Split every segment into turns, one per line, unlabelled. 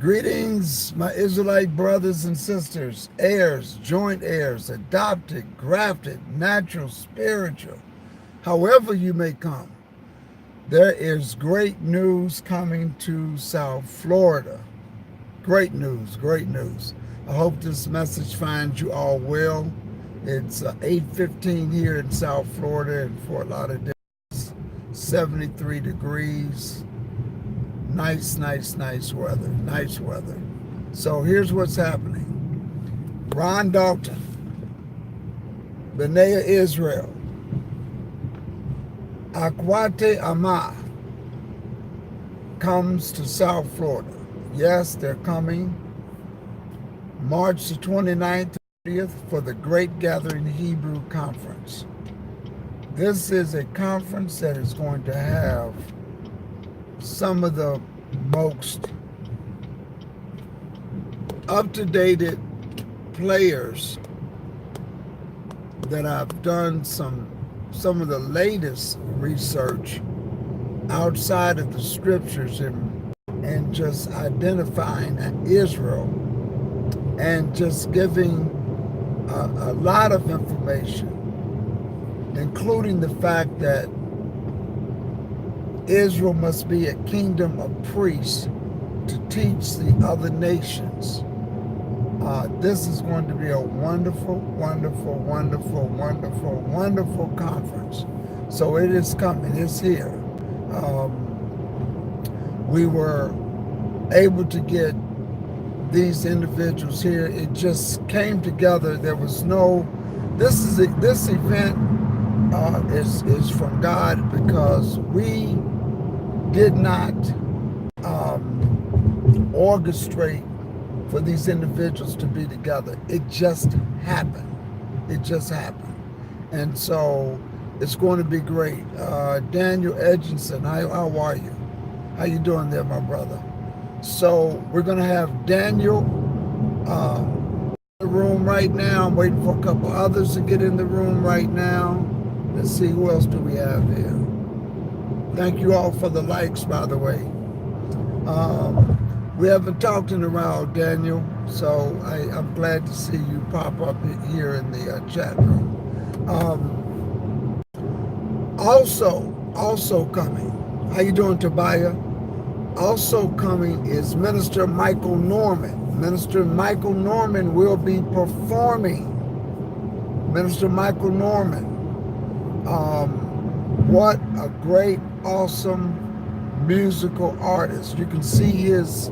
Greetings, my Israelite brothers and sisters, heirs, joint heirs, adopted, grafted, natural, spiritual, however you may come. There is great news coming to South Florida. Great news, great news. I hope this message finds you all well. It's 8:15 here in South Florida and Fort Lauderdale, 73 degrees. Nice weather, nice weather. So here's what's happening. Dalton, Benayah, Israel, Akwetey, Amaah comes to South Florida. Yes, they're coming March the 29th, 30th for the Great Gathering Hebrew Conference. This is a conference that is going to have some of the most up-to-date players that I've done some of the latest research outside of the scriptures and just identifying Israel and just giving a lot of information, including the fact that Israel must be a kingdom of priests to teach the other nations. This is going to be a wonderful conference. So it is coming. It's here. We were able to get these individuals here. It just came together. There was no. This event is from God because we did not orchestrate for these individuals to be together. It just happened. It just happened. And so it's going to be great. Daniel Edginson, how are you? How you doing there, my brother? So we're going to have Daniel in the room right now. I'm waiting for a couple others to get in the room right now. Let's see, who else do we have here? Thank you all for the likes, by the way. We haven't talked in a while, Daniel, so I'm glad to see you pop up here in the chat room. Also coming, how you doing, Tobiah? Also coming is Minister Michael Norman. Minister Michael Norman will be performing. Minister Michael Norman. What a great, awesome musical artist. You can see his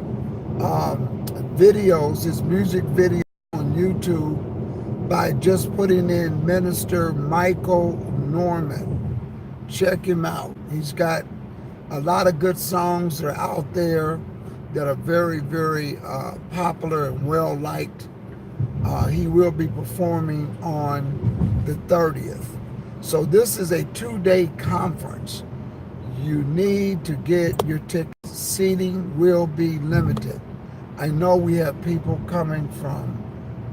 videos, his music videos on YouTube by just putting in Minister Michael Norman. Check him out. He's got a lot of good songs that are out there that are very popular and well liked. He will be performing on the 30th. So this is a 2-day conference. You need to get your tickets. Seating will be limited. I know we have people coming from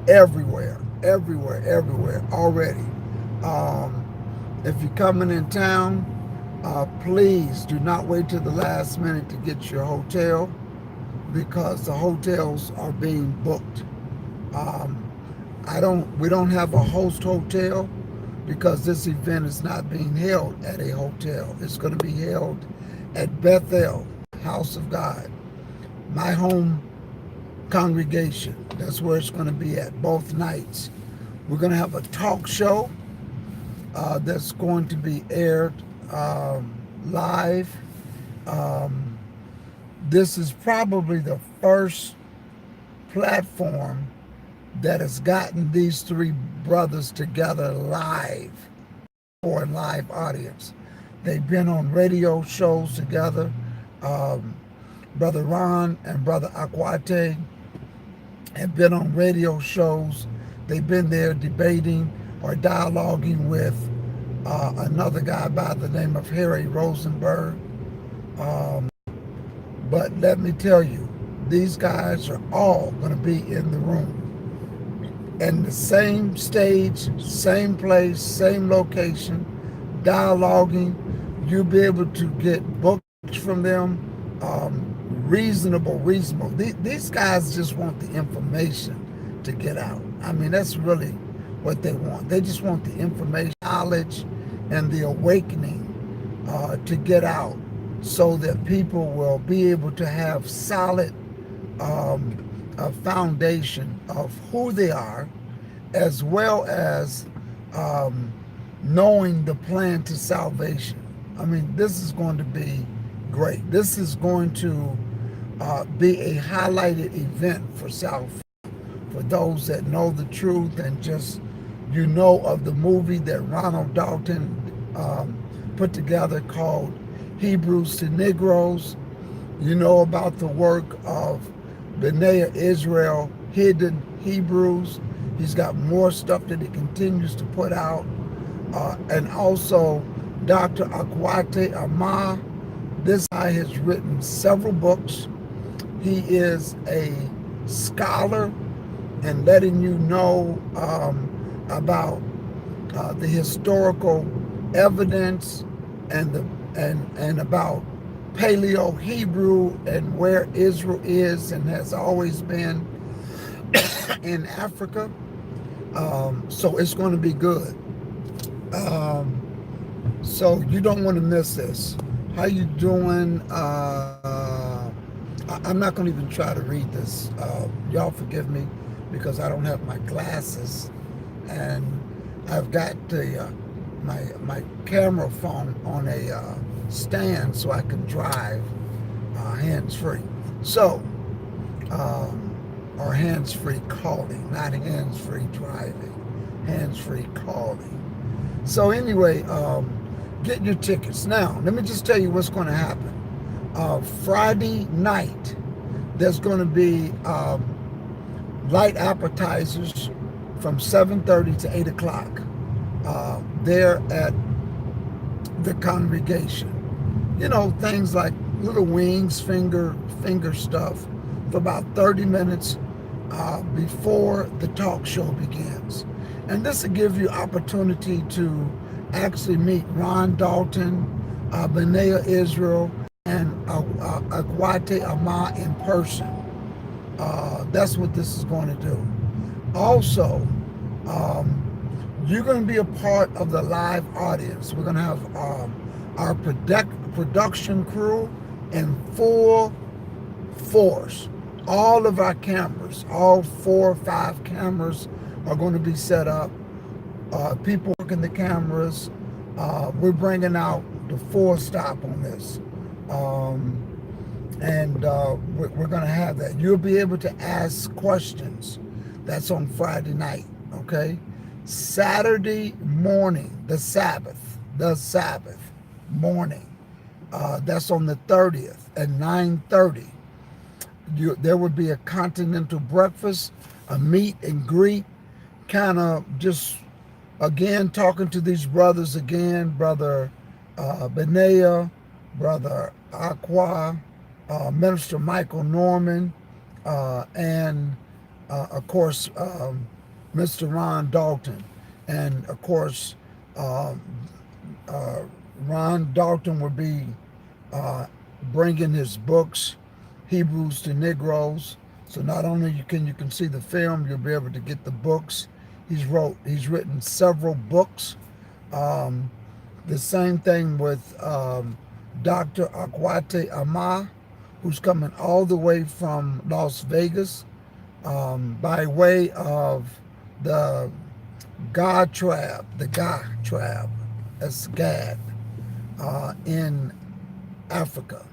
everywhere already. If you're coming in town, please do not wait till the last minute to get your hotel because the hotels are being booked. We don't have a host hotel because this event is not being held at a hotel. It's going to be held at Bethel, House of God, my home congregation. That's where it's going to be at both nights. We're going to have a talk show that's going to be aired live. This is probably the first platform that has gotten these three brothers together live for a live audience. They've been on radio shows together. Brother Ron and Brother Akwetey have been on radio shows. They've been there debating or dialoguing with another guy by the name of Harry Rosenberg. But let me tell you, these guys are all going to be in the room. And the same stage, same place, same location, dialoguing. You'll be able to get books from them, reasonable. These guys just want the information to get out. I mean, that's really what they want. They just want the information, knowledge, and the awakening to get out so that people will be able to have solid a foundation of who they are, as well as knowing the plan to salvation. I mean, this is going to be great. This is going to be a highlighted event for South, for those that know the truth, and just, you know, of the movie that Ronald Dalton put together called Hebrews to Negroes. You know about the work of Benayah Israel, Hidden Hebrews. He's got more stuff that he continues to put out. And also Dr. Akwetey Amaah. This guy has written several books. He is a scholar and letting you know about the historical evidence and about Paleo Hebrew and where Israel is and has always been in Africa. So it's going to be good. So you don't want to miss this. How you doing? I'm not going to even try to read this. Y'all forgive me because I don't have my glasses, and I've got the my camera phone on a stand so I can drive hands-free. So, or hands-free calling, not hands-free driving, hands-free calling. So anyway, get your tickets. Now, let me just tell you what's going to happen. Friday night, there's going to be light appetizers from 7:30 to 8 o'clock there at the congregation. You know, things like little wings, finger stuff for about 30 minutes before the talk show begins. And this will give you opportunity to actually meet Ron Dalton, Benayah Israel, and Akwetey Amaah in person. That's what this is going to do. Also, you're going to be a part of the live audience. We're going to have our production crew in full force. All of our cameras, all 4 or 5 cameras are going to be set up. People working the cameras. We're bringing out the full stop on this. We're going to have that. You'll be able to ask questions. That's on Friday night, okay? Saturday morning, the Sabbath morning, that's on the 30th at 9:30. There would be a continental breakfast, a meet and greet, kind of just, again, talking to these brothers again, Brother Benayah, Brother Aqua, Minister Michael Norman, and of course, Mr. Ron Dalton. And of course, Ron Dalton will be bringing his books, Hebrews to Negroes. So not only can you see the film, you'll be able to get the books. He's written several books. The same thing with Dr. Akwetey Amaah, who's coming all the way from Las Vegas by way of the God Trab, that's Gad, in Africa.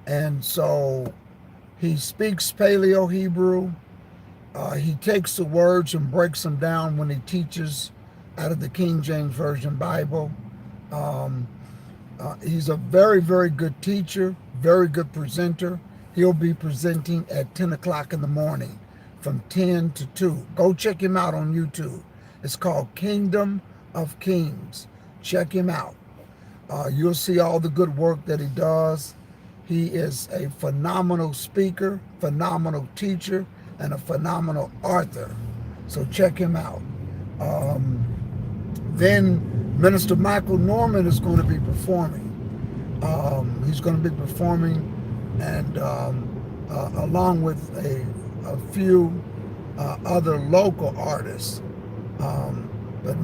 And so he speaks Paleo Hebrew. He takes the words and breaks them down when he teaches out of the King James Version Bible. He's a very, very good teacher, very good presenter. He'll be presenting at 10 o'clock in the morning from 10 to 2. Go check him out on YouTube. It's called Kingdom of Kings. Check him out. You'll see all the good work that he does. He is a phenomenal speaker, phenomenal teacher, and a phenomenal author. So check him out. Then Minister Michael Norman is going to be performing. He's going to be performing and along with a few other local artists. But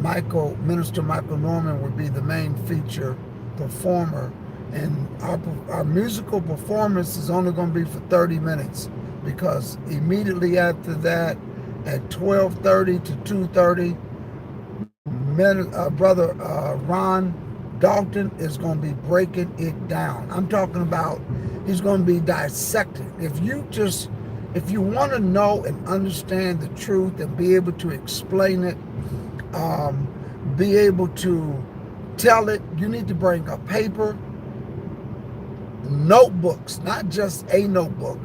Minister Michael Norman would be the main feature performer, and our musical performance is only going to be for 30 minutes because immediately after that, at 12:30 to 2:30, Brother Ron Dalton is going to be breaking it down. I'm talking about he's going to be dissecting. If you want to know and understand the truth and be able to explain it, be able to tell it, you need to bring a paper, notebooks, not just a notebook.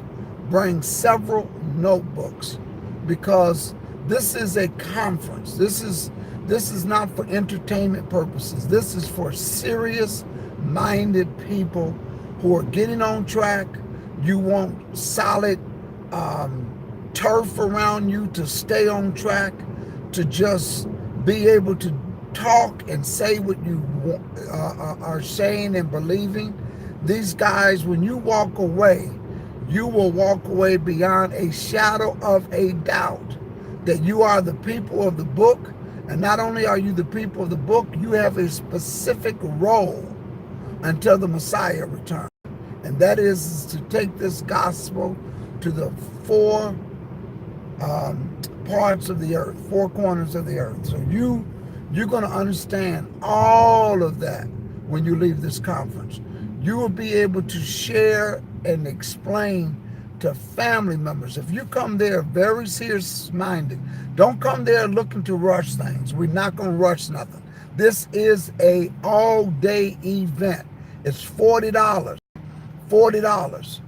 Bring several notebooks, because this is a conference. This is not for entertainment purposes. This is for serious-minded people who are getting on track. You want solid turf around you to stay on track, to just be able to talk and say what you are saying and believing. These guys, when you walk away, you will walk away beyond a shadow of a doubt that you are the people of the book. And not only are you the people of the book, you have a specific role until the Messiah returns. And that is to take this gospel to the four parts of the earth, four corners of the earth. So you're going to understand all of that when you leave this conference. You will be able to share and explain to family members. If you come there very serious-minded, don't come there looking to rush things. We're not going to rush nothing. This is a all-day event. It's $40. $40.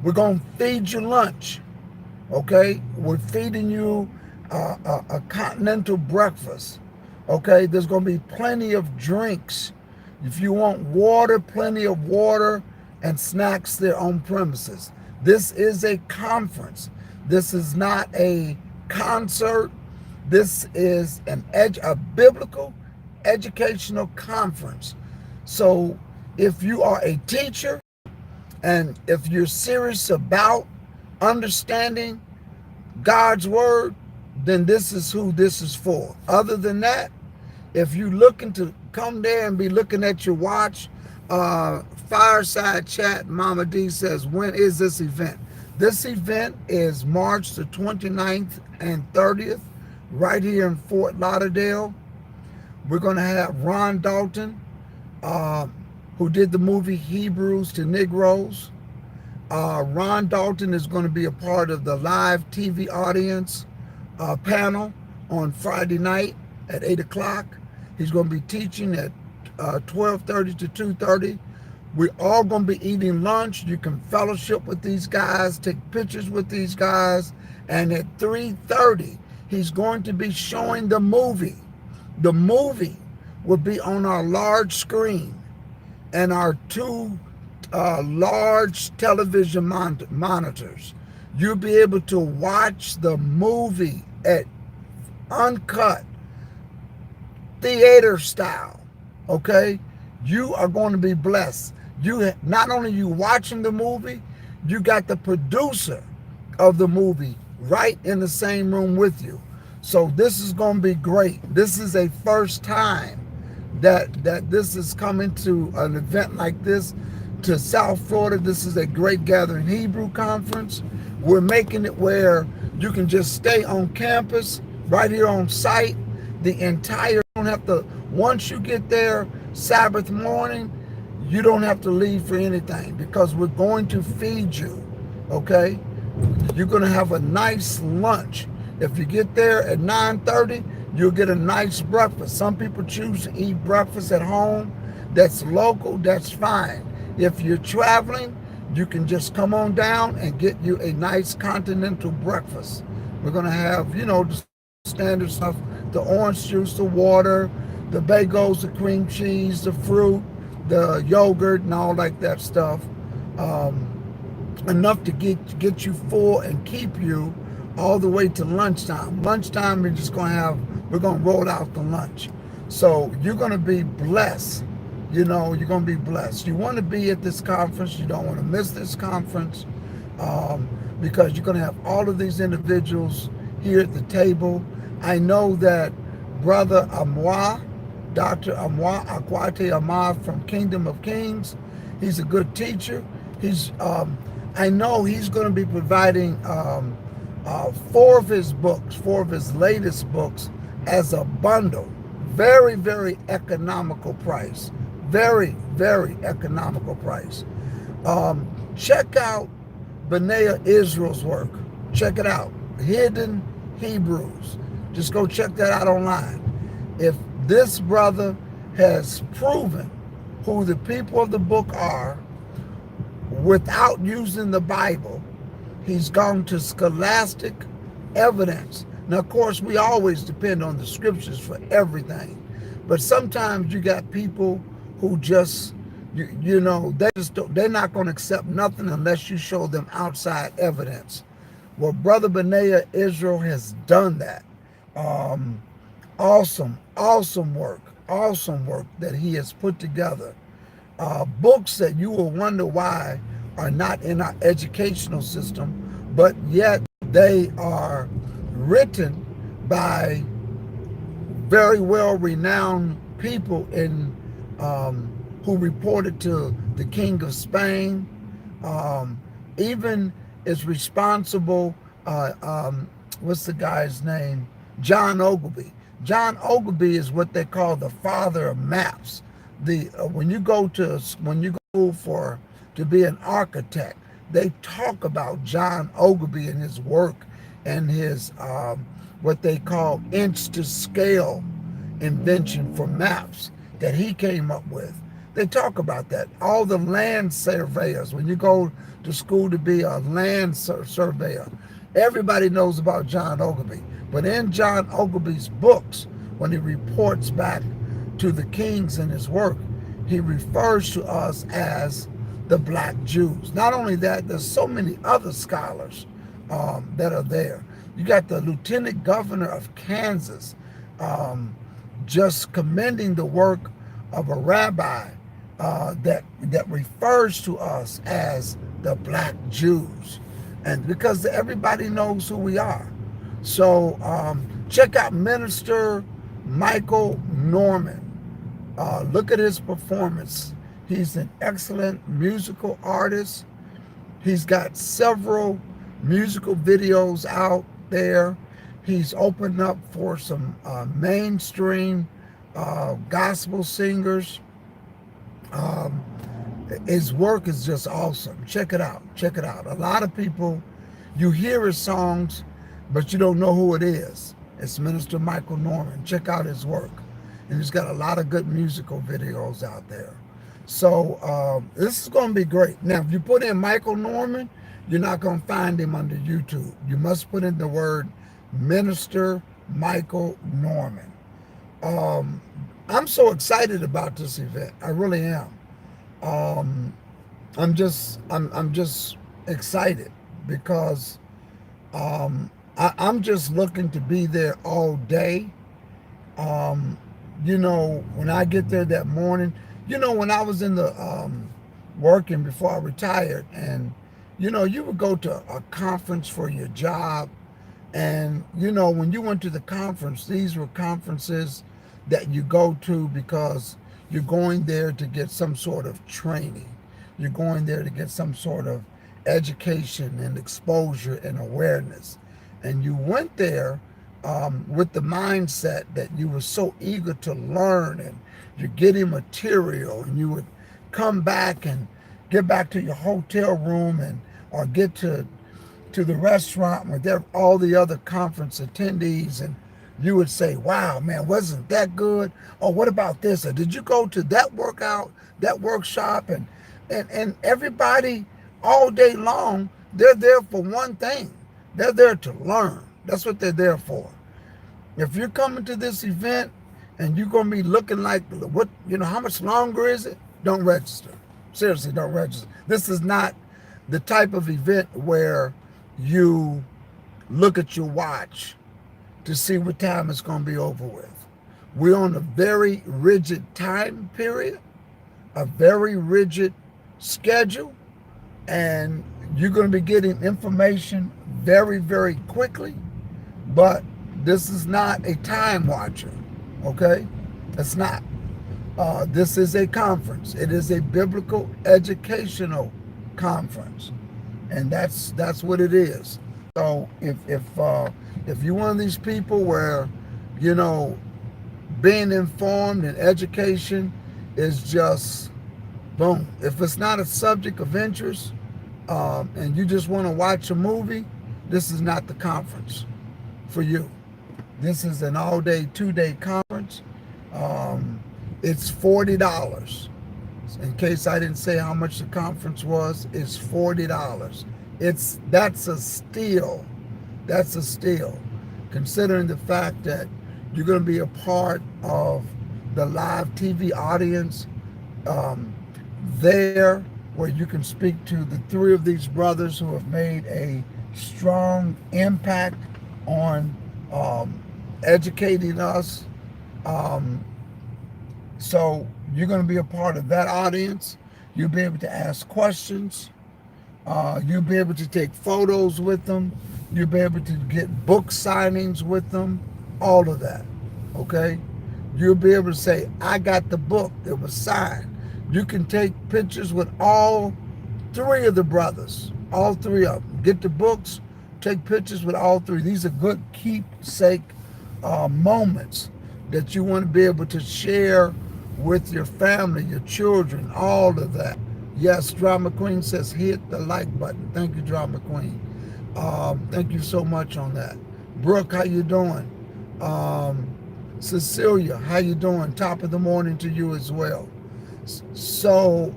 We're going to feed you lunch, okay? We're feeding you a continental breakfast, okay? There's going to be plenty of drinks. If you want water, plenty of water and snacks there on premises. This is a conference. This is not a concert. This is a biblical educational conference. So if you are a teacher and if you're serious about understanding God's word, then this is who this is for. Other than that, if you're looking to come there and be looking at your watch, Fireside Chat, Mama D says, when is this event? This event is March the 29th and 30th, right here in Fort Lauderdale. We're going to have Ron Dalton, who did the movie Hebrews to Negroes. Ron Dalton is going to be a part of the live TV audience panel on Friday night at 8 o'clock. He's going to be teaching at 12:30 to 2:30. We're all going to be eating lunch. You can fellowship with these guys, take pictures with these guys. And at 3:30, he's going to be showing the movie. The movie will be on our large screen and our two large television monitors. You'll be able to watch the movie at uncut, theater style, okay? You are going to be blessed. You not only you watching the movie, you got the producer of the movie right in the same room with you. So this is going to be great. This is a first time that this is coming to an event like this to South Florida. This is a Great Gathering Hebrew Conference. We're making it where you can just stay on campus right here on site. The entire, don't have to, once you get there Sabbath morning, you don't have to leave for anything because we're going to feed you, okay? You're going to have a nice lunch. If you get there at 9:30, you'll get a nice breakfast. Some people choose to eat breakfast at home. That's local, that's fine. If you're traveling, you can just come on down and get you a nice continental breakfast. We're going to have, the standard stuff, the orange juice, the water, the bagels, the cream cheese, the fruit, the yogurt, and all like that stuff. Enough to get you full and keep you all the way to lunchtime. Lunchtime, we're going to roll out the lunch. So you're going to be blessed You know, you're going to be blessed. You want to be at this conference. You don't want to miss this conference, because you're going to have all of these individuals here at the table. I know that Brother Amaah, Dr. Amaah, Akwetey Amaah from Kingdom of Kings, he's a good teacher. I know he's going to be providing four of his latest books as a bundle. Very, very economical price. Very, very economical price. Check out Benayah Israel's work. Check it out. Hidden Hebrews. Just go check that out online. If this brother has proven who the people of the book are without using the Bible, he's gone to scholastic evidence. Now, of course, we always depend on the scriptures for everything. But sometimes you got people who just, they're not going to accept nothing unless you show them outside evidence. Well, Brother Benayah Israel has done that. Awesome work that he has put together. Books that you will wonder why are not in our educational system, but yet they are written by very well-renowned people who reported to the King of Spain. Even is responsible, what's the guy's name? John Ogilvy. John Ogilvy is what they call the father of maps. When you go to to be an architect, they talk about John Ogilvy and his work and his what they call inch to scale invention for maps that he came up with. They talk about that. All the land surveyors, when you go to school to be a land surveyor, everybody knows about John Ogilvy. But in John Ogilvy's books, when he reports back to the kings in his work, he refers to us as the Black Jews. Not only that, there's so many other scholars that are there. You got the Lieutenant Governor of Kansas just commending the work of a rabbi that refers to us as the Black Jews, and because everybody knows who we are. So check out Minister Michael Norman. Look at his performance. He's an excellent musical artist. He's got several musical videos out there. He's opened up for some mainstream gospel singers. His work is just awesome. Check it out. Check it out. A lot of people, you hear his songs, but you don't know who it is. It's Minister Michael Norman. Check out his work. And he's got a lot of good musical videos out there. So this is going to be great. Now, if you put in Michael Norman, you're not going to find him under YouTube. You must put in the word Minister Michael Norman. I'm so excited about this event. I really am. I'm just excited because I'm just looking to be there all day. When I get there that morning, when I was in the working before I retired, and you would go to a conference for your job, and when you went to the conference, these were conferences that you go to because you're going there to get some sort of training. You're going there to get some sort of education and exposure and awareness. And you went there with the mindset that you were so eager to learn, and you're getting material, and you would come back and get back to your hotel room or get to the restaurant with all the other conference attendees, and you would say, wow, man, wasn't that good? Oh, what about this? Or did you go to that workshop? And everybody all day long, they're there for one thing. They're there to learn. That's what they're there for. If you're coming to this event and you're going to be looking like, how much longer is it? Don't register. Seriously, don't register. This is not the type of event where you look at your watch to see what time it's going to be over with. We're on a very rigid time period. a very rigid schedule, and you're going to be getting information very, very quickly. But this is not a time watcher, okay? It's not. This is a conference. It is a biblical educational conference, and that's what it is. So if you're one of these people where, you know, being informed and education is just boom. If it's not a subject of interest, and you just want to watch a movie, this is not the conference for you. This is an all-day, 2-day conference. Um, it's $40. In case I didn't say how much the conference was, it's $40. That's a steal. That's a steal, considering the fact that you're going to be a part of the live TV audience there, where you can speak to the three of these brothers who have made a strong impact on educating us. Um, so you're going to be a part of that audience. You'll be able to ask questions. You'll be able to take photos with them. You'll be able to get book signings with them. All of that. Okay? You'll be able to say, I got the book that was signed. You can take pictures with all three of the brothers. All three of them. Get the books, take pictures with all three. These are good keepsake moments that you want to be able to share with your family, your children, all of that. Yes, Drama Queen says hit the like button. Thank you, Drama Queen. Thank you so much on that. Brooke, how you doing? Cecilia, how you doing? Top of the morning to you as well. So,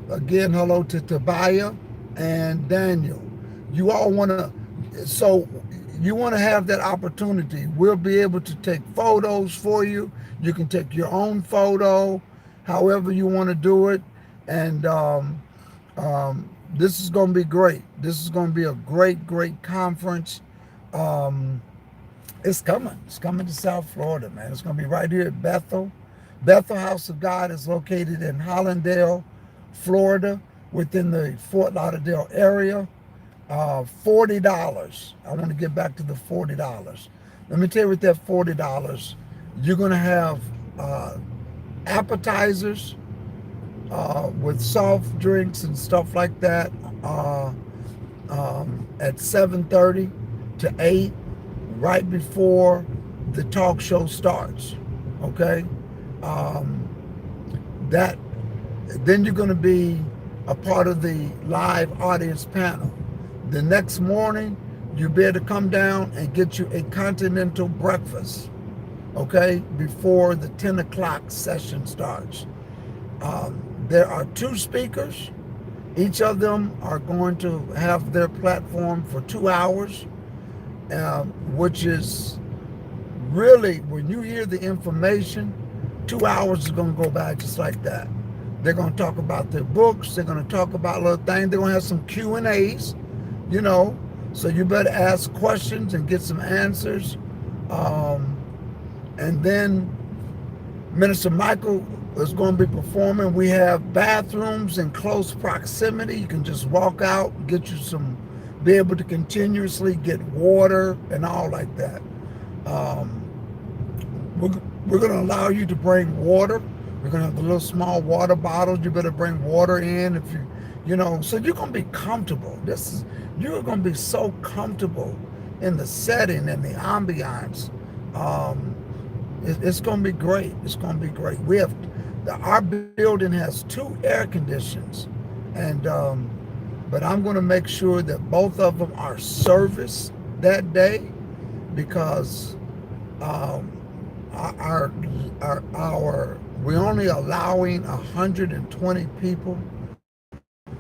again, hello to Tobiah and Daniel. You all want to, so you want to have that opportunity. We'll be able to take photos for you. You can take your own photo, however you want to do it. And this is going to be great. This is going to be a great, great conference. It's coming. It's coming to South Florida, man. It's going to be right here at Bethel. Bethel House of God is located in Hollandale, Florida, within the Fort Lauderdale area. $40. I want to get back to the $40. Let me tell you, with that $40, you're going to have appetizers with soft drinks and stuff like that at 7:30 to 8, right before the talk show starts. Okay? Then you're going to be a part of the live audience panel. The next morning, you better come down and get you a continental breakfast, okay, before the 10 o'clock session starts. There are 2 speakers. Each of them are going to have their platform for 2 hours, which is really, when you hear the information, 2 hours is going to go by just like that. They're going to talk about their books. They're going to talk about little things. They're going to have some Q&As, you know, so you better ask questions and get some answers. And then Minister Michael is going to be performing. We have bathrooms in close proximity. You can just walk out, get you some, be able to continuously get water and all like that. We're going to allow you to bring water. We're going to have the little small water bottles. You better bring water in if you know, so you're going to be comfortable. You're going to be so comfortable in the setting and the ambiance. It's going to be great. It's going to be great. Our building has 2 air conditions, and but I'm going to make sure that both of them are serviced that day, because we're only allowing 120 people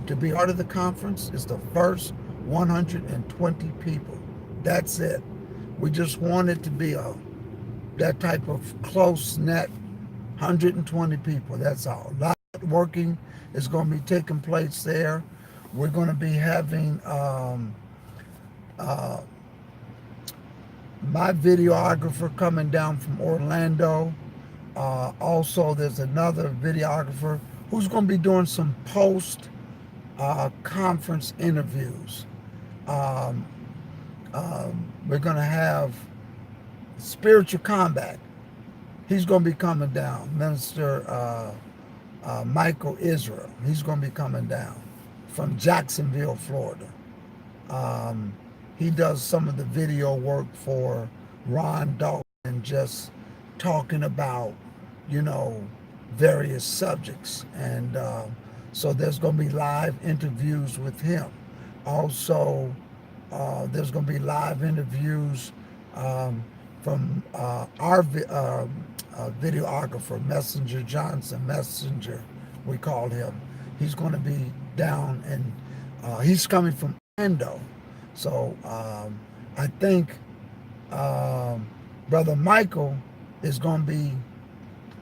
to be part of the conference. It's the first 120 people. That's it. We just want it to be that type of close-knit 120 people. That's all. A lot of networking is going to be taking place there. We're going to be having my videographer coming down from Orlando. Also, there's another videographer who's going to be doing some post conference interviews. Um, we're going to have Spiritual Combat. He's going to be coming down. Minister Michael Israel. He's going to be coming down from Jacksonville, Florida. Um, he does some of the video work for Ron Dalton and just talking about, you know, various subjects. And so there's going to be live interviews with him. Also, there's going to be live interviews from our videographer, Messenger Johnson. Messenger, we call him. He's going to be down, and he's coming from Orlando. So I think Brother Michael is going to be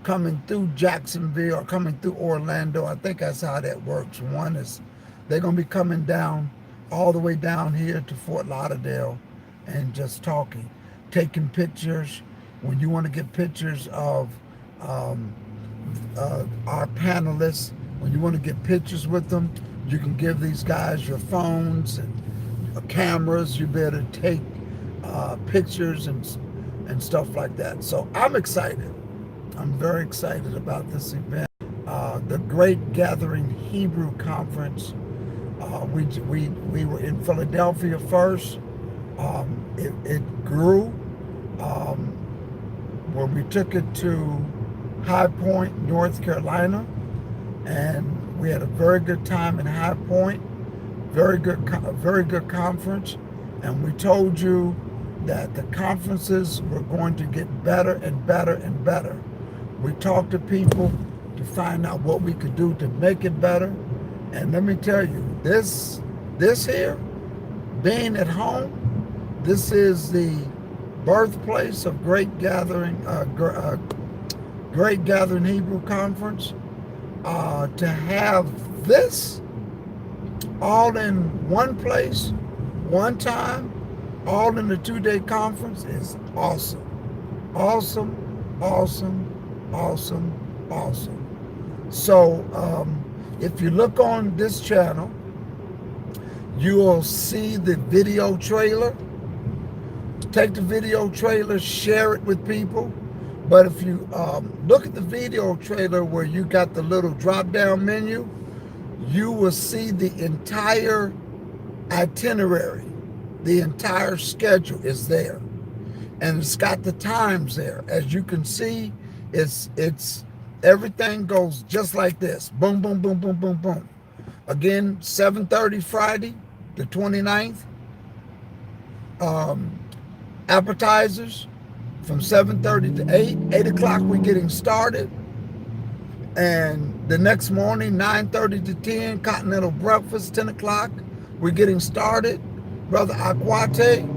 coming through Jacksonville or coming through Orlando. I think that's how that works. One is they're going to be coming down all the way down here to Fort Lauderdale and just talking, taking pictures. When you want to get pictures of our panelists, when you want to get pictures with them, you can give these guys your phones and cameras. You better take pictures and stuff like that. So I'm excited. I'm very excited about this event. The Great Gathering Hebrew Conference. We were in Philadelphia first. It grew. Where we took it to High Point, North Carolina, and we had a very good time in High Point. Very good conference, and we told you that the conferences were going to get better and better and better. We talked to people to find out what we could do to make it better, and let me tell you, this here, being at home, this is the birthplace of Great Gathering Hebrew Conference. To have this all in one place, one time, all in a 2-day conference is awesome. Awesome, awesome, awesome, awesome. So if you look on this channel, you will see the video trailer. Take the video trailer, share it with people. But if you look at the video trailer where you got the little drop-down menu, you will see the entire itinerary. The entire schedule is there. And it's got the times there. As you can see, it's everything goes just like this. Boom, boom, boom, boom, boom, boom. Again, 7:30 Friday, the 29th. Appetizers from 7:30 to 8. 8 o'clock we're getting started. And the next morning, 9:30 to 10, continental breakfast. 10 o'clock we're getting started. Brother Akwetey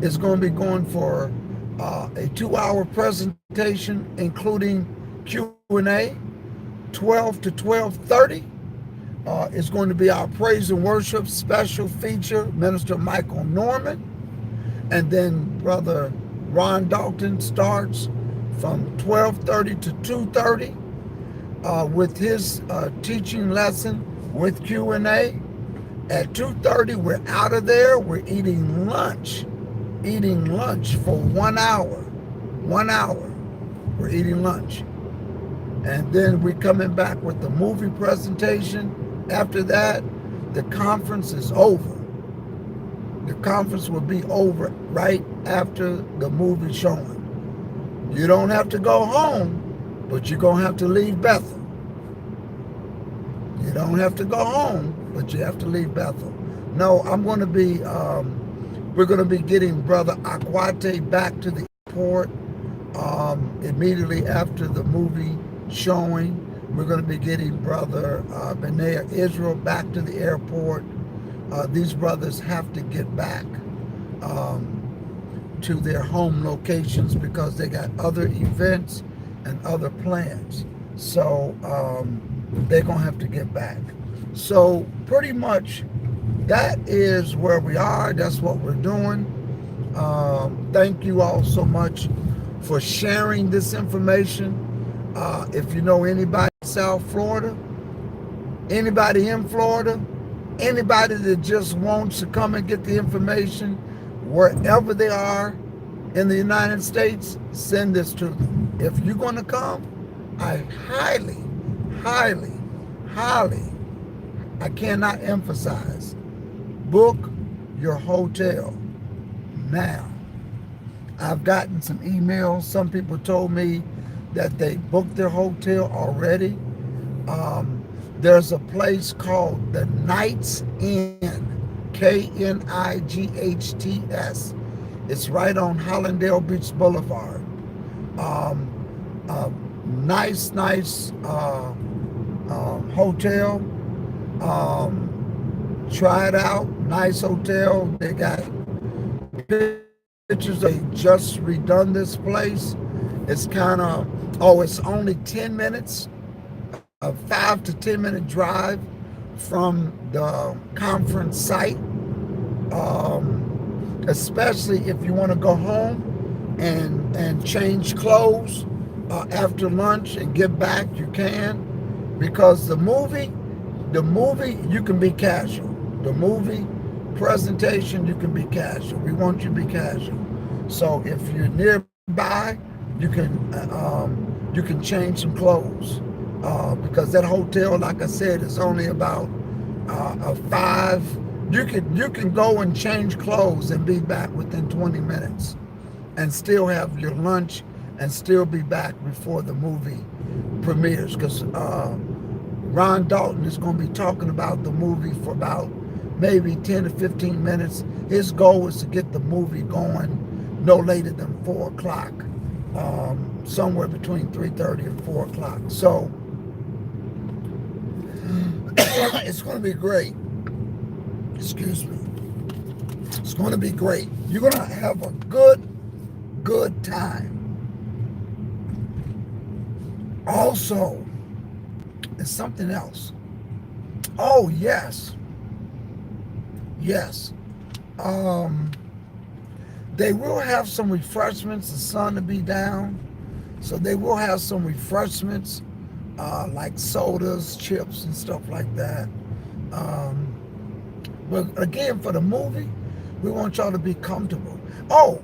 is going to be going for a 2-hour presentation, including Q&A. 12 to 12:30 is going to be our praise and worship special feature, Minister Michael Norman. And then Brother Ron Dalton starts from 12:30 to 2:30 with his teaching lesson with Q&A. At 2:30, we're out of there. We're eating lunch for 1 hour. 1 hour, we're eating lunch. And then we're coming back with the movie presentation. After that, the conference is over. The conference will be over right after the movie showing. You don't have to go home, but you're going to have to leave Bethel. You don't have to go home, but you have to leave Bethel. No, I'm going to be, we're going to be getting Brother Akwetey back to the airport immediately after the movie showing. We're going to be getting Brother Benayah Israel back to the airport. These brothers have to get back to their home locations because they got other events and other plans. So they're going to have to get back. So pretty much that is where we are. That's what we're doing. Thank you all so much for sharing this information. If you know anybody in South Florida, anybody in Florida, anybody that just wants to come and get the information wherever they are in the United States, send this to them. If you're going to come, I highly, highly, highly, I cannot emphasize, book your hotel now. I've gotten some emails. Some people told me that they booked their hotel already. There's a place called the Knights Inn, Knights. It's right on Hollandale Beach Boulevard. Nice hotel. Try it out. Nice hotel. They got pictures. They just redone this place. It's kind of, it's only 10 minutes, a 5 to 10 minute drive from the conference site. Especially if you want to go home and change clothes after lunch and get back, you can. Because the movie, you can be casual. The movie presentation, you can be casual. We want you to be casual. So if you're nearby, you can change some clothes. Because that hotel, like I said, is only about a 5. You can go and change clothes and be back within 20 minutes and still have your lunch and still be back before the movie premieres. Because Ron Dalton is going to be talking about the movie for about maybe 10 to 15 minutes. His goal is to get the movie going no later than 4 o'clock, somewhere between 3:30 and 4 o'clock. So it's going to be great. Excuse me. It's going to be great. You're going to have a good time. Also, it's something else. Oh, yes. Yes. They will have some refreshments. The sun will be down. So they will have some refreshments, like sodas, chips, and stuff like that. But again, for the movie, we want y'all to be comfortable. Oh,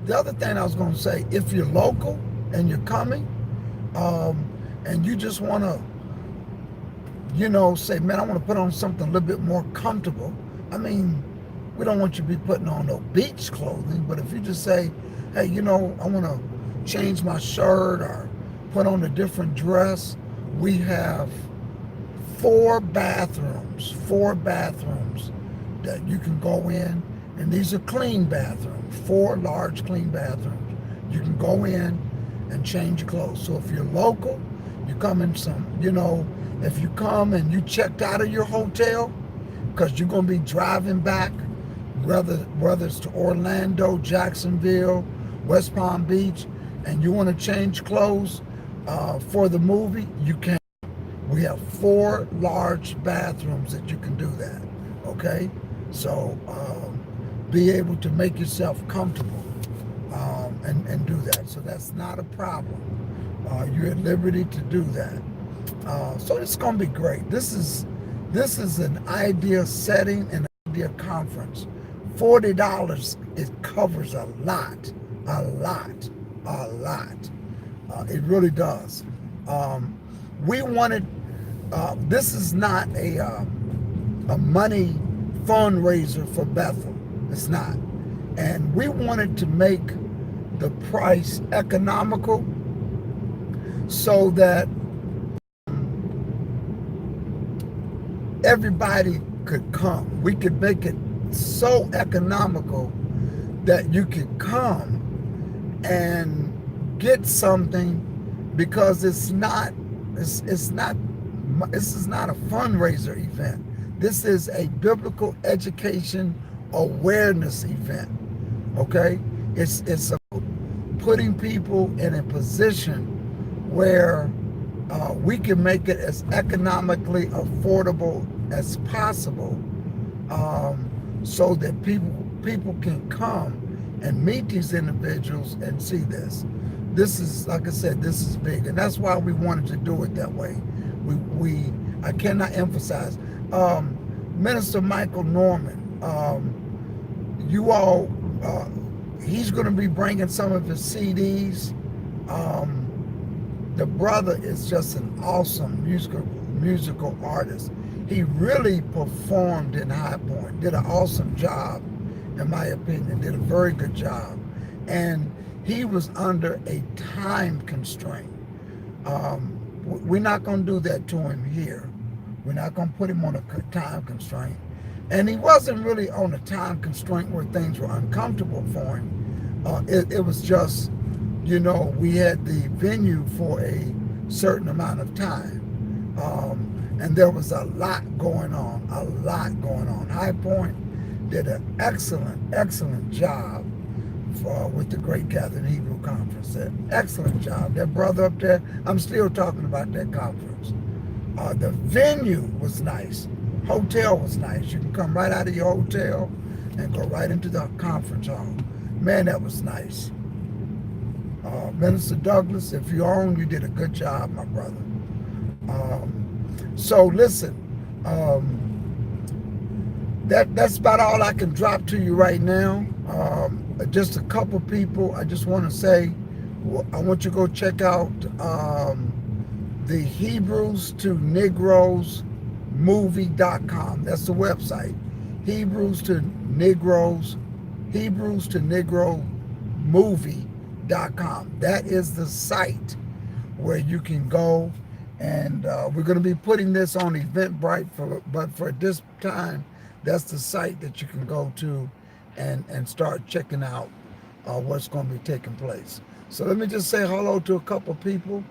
the other thing I was going to say, if you're local and you're coming, and you just want to, say, man, I want to put on something a little bit more comfortable. I mean, we don't want you to be putting on no beach clothing, but if you just say, hey, I want to change my shirt or put on a different dress, we have 4 bathrooms that you can go in, and these are clean bathrooms, 4 large clean bathrooms. You can go in and change your clothes. So if you're local, you come in if you come and you checked out of your hotel, because you're going to be driving back, whether it's to Orlando, Jacksonville, West Palm Beach, and you want to change clothes for the movie, you can. We have 4 large bathrooms that you can do that, okay? So be able to make yourself comfortable and do that. So that's not a problem. You're at liberty to do that. So it's going to be great. This is an idea setting and idea conference. $40, it covers a lot. It really does. We wanted, this is not a money fundraiser for Bethel. It's not. And we wanted to make the price economical so that everybody could come. We could make it so economical that you could come and get something, because this is not a fundraiser event. This is a biblical education awareness event. Okay? It's putting people in a position where we can make it as economically affordable as possible, so that people can come and meet these individuals and see this. this is, like I said, this is big, and that's why we wanted to do it that way. We I cannot emphasize. Minister Michael Norman, you all, he's going to be bringing some of his CDs. The brother is just an awesome musical artist. He really performed in High Point, did an awesome job, in my opinion, did a very good job. And he was under a time constraint. We're not going to do that to him here. We're not going to put him on a time constraint. And he wasn't really on a time constraint where things were uncomfortable for him. It was just, we had the venue for a certain amount of time. And there was a lot going on, High Point did an excellent job with the Great Gathering Hebrew Conference. Excellent job. That brother up there, I'm still talking about that conference. The venue was nice. Hotel was nice. You can come right out of your hotel and go right into the conference hall. Man, that was nice. Minister Douglas, if you're on, you did a good job, my brother. So listen, that's about all I can drop to you right now. Just a couple people. I just want to say, I want you to go check out the Hebrews to Negroes movie.com. That's the website. Hebrews to Negro movie.com. That is the site where you can go, and we're going to be putting this on Eventbrite, but for this time, that's the site that you can go to and start checking out what's going to be taking place. So let me just say hello to a couple people.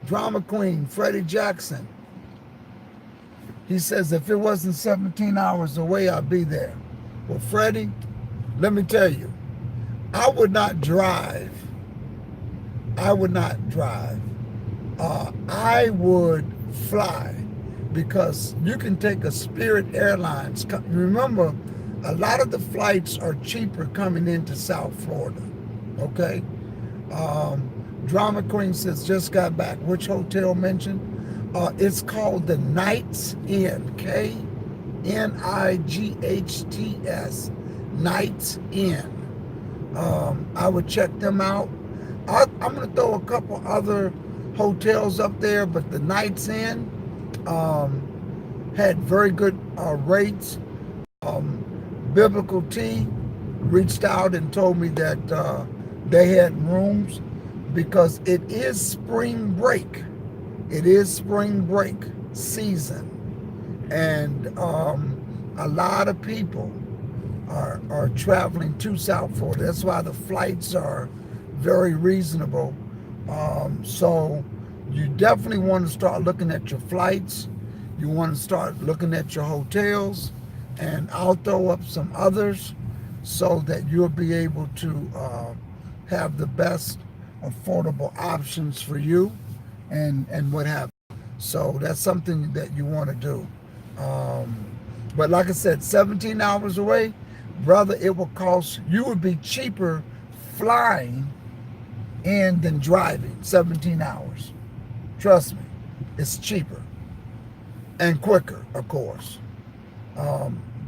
Drama Queen, Freddie Jackson. He says, if it wasn't 17 hours away, I'd be there. Well, Freddie, let me tell you, I would not drive. I would fly, because you can take a Spirit Airlines. Remember, a lot of the flights are cheaper coming into South Florida, okay? Drama Queen says, just got back. Which hotel mentioned? It's called the Knights Inn, K-N-I-G-H-T-S, Knights Inn. I would check them out. I'm going to throw a couple other hotels up there, but the Knights Inn had very good rates. Biblical Tea reached out and told me that they had rooms, because it is spring break. It is spring break season, and a lot of people are traveling to South Florida. That's why the flights are very reasonable. So you definitely want to start looking at your flights. You want to start looking at your hotels, and I'll throw up some others so that you'll be able to have the best affordable options for you and what have you. So that's something that you want to do. But like I said, 17 hours away, brother, it will cost, you would be cheaper flying in than driving 17 hours. Trust me, it's cheaper and quicker, of course.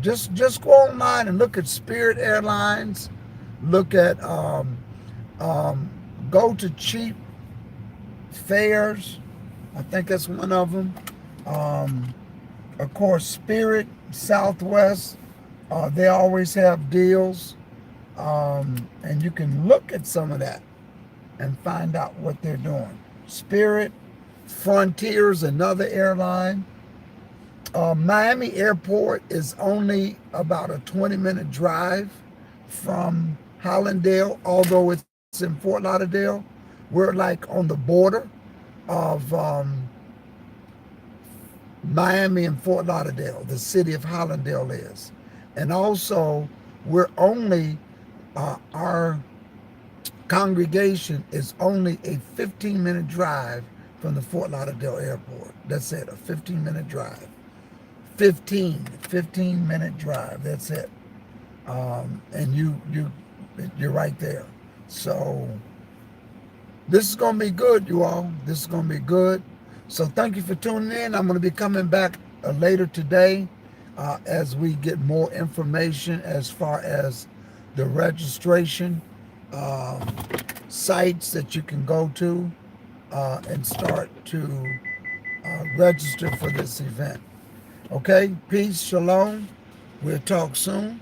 Just go online and look at Spirit Airlines. Look at go to cheap fares. I think that's one of them. Of course, Spirit, Southwest, they always have deals, and you can look at some of that and find out what they're doing. Spirit, Frontier's another airline. Miami Airport is only about a 20-minute drive from Hallandale, although it's in Fort Lauderdale. We're like on the border of Miami and Fort Lauderdale, the city of Hallandale is. And also, we're only, our congregation is only a 15-minute drive from the Fort Lauderdale airport. That's it, a 15-minute drive. 15-minute drive, that's it. And you're right there. So This is going to be good, you all. This is going to be good. So thank you for tuning in. I'm going to be coming back later today as we get more information as far as the registration uh, sites that you can go to and start to register for this event. Okay, peace, shalom. We'll talk soon.